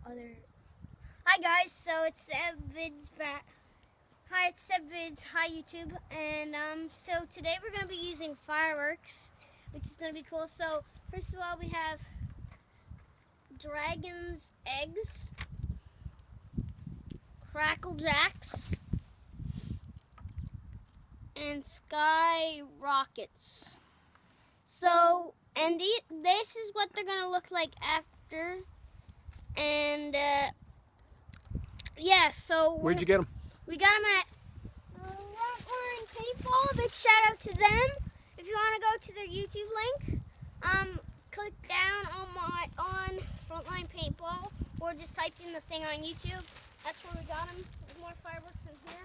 other. Hi guys, so it's SebVids back. Hi, it's SebVids. Hi YouTube, and so today we're gonna be using fireworks, which is gonna be cool. So first of all, we have dragon's eggs, crackle jacks, and sky rockets. So, and this is what they're gonna look like after. And yeah, so where'd you get them? We got them at Frontline Paintball. Big shout out to them. If you want to go to their YouTube link, click down on Frontline Paintball, or just type in the thing on YouTube. That's where we got them. There's more fireworks in here.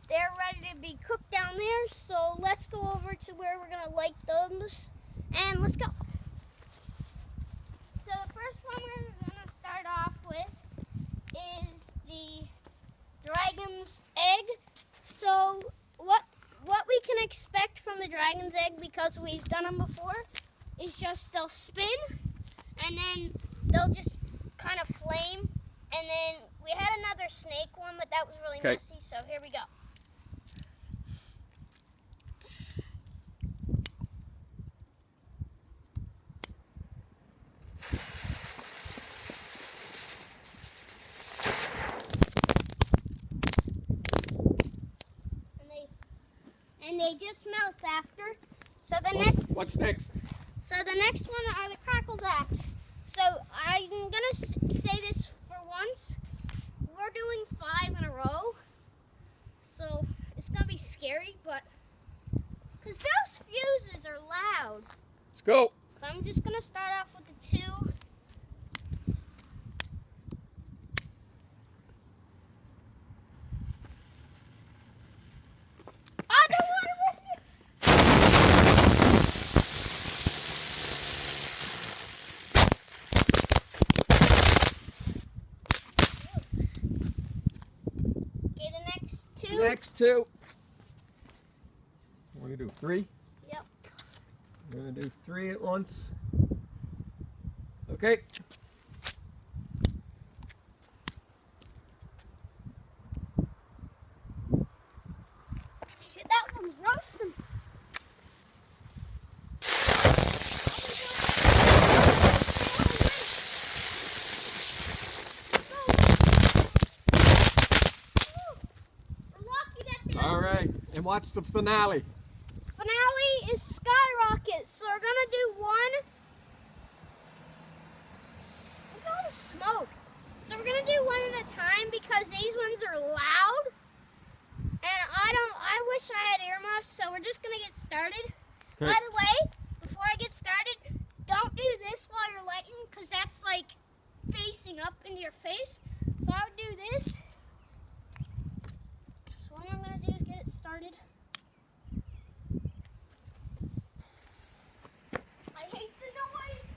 They're ready to be cooked down there. So let's go over to where we're gonna light those, and let's go. So the first one we're gonna start off with is the dragon's egg. So what we can expect from the dragon's egg, because we've done them before, is just they'll spin and then they'll just kind of flame. And then we had another snake one, but that was really messy. So here we go. And they just melt after. So What's next? So the next one are the crackle jacks. So I'm gonna say this for once. We're doing 5 in a row. So it's gonna be scary, but because those fuses are loud. Let's go. So I'm just gonna start off with the 2. Next 2. We're going to do 3? Yep. We're going to do 3 at once. Okay. Shit, that one's roasting. All right, and what's the finale? Finale is skyrocket. So we're gonna do 1. Look at all the smoke. So we're gonna do 1 at a time because these ones are loud. And I wish I had earmuffs, so we're just gonna get started. Okay. By the way, before I get started, don't do this while you're lighting, because that's like facing up into your face. So I would do this. So what I'm gonna do is get it started. I hate the noise.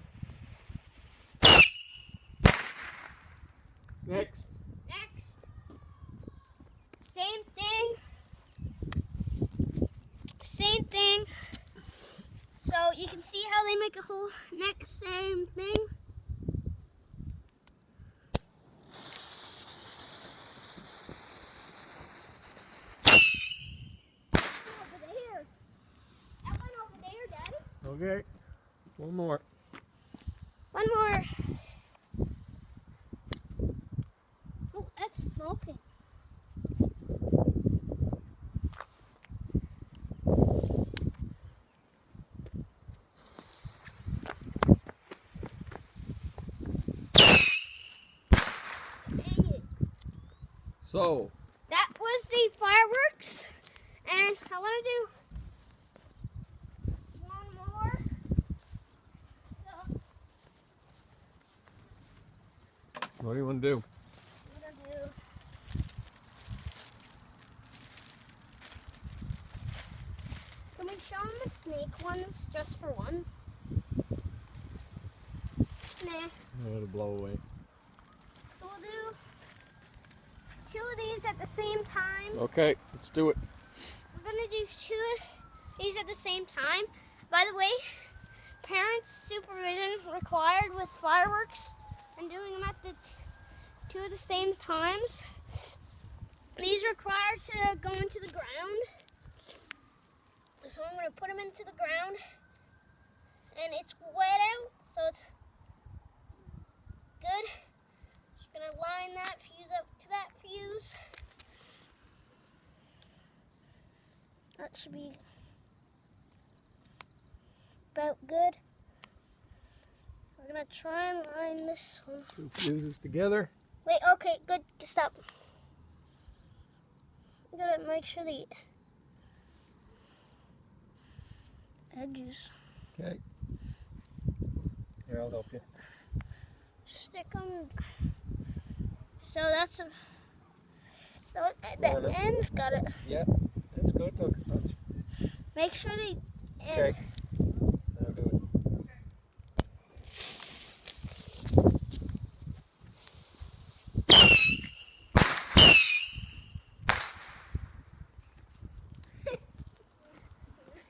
Next. Next. Same thing. Same thing. So you can see how they make a whole next same thing. Okay, 1 more. 1 more. Oh, that's smoking. Dang it. So. That was the fireworks, and I want to do what do you want to do? Can we show them the snake ones just for 1? Nah. It'll blow away. So we'll do 2 of these at the same time. Okay, let's do it. We're going to do 2 of these at the same time. By the way, parents' supervision required with fireworks and doing them at the two at the same times. These require to go into the ground. So I'm going to put them into the ground. And it's wet out, so it's good. Just going to line that fuse up to that fuse. That should be about good. We're going to try and line this one. Two fuses together. Wait, okay, good. Stop. You gotta make sure the edges. Okay. Here, I'll help you. Stick them. So that's a. So the end's got it. Yeah, that's good. Look, watch. Make sure the end. Okay. I'll do it.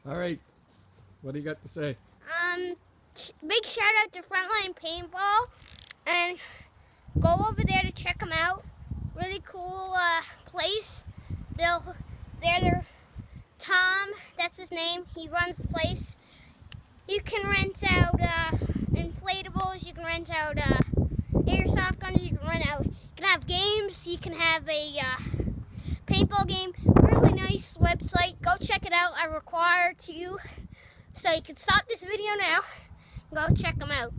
All right. What do you got to say? Big shout out to Frontline Paintball, and go over there to check them out. Really cool place. They're Tom, that's his name. He runs the place. You can rent out inflatables. You can rent out airsoft guns. You can have games. You can have a paintball game. Really nice website. Go check it out. I require to you. So you can stop this video now and go check them out.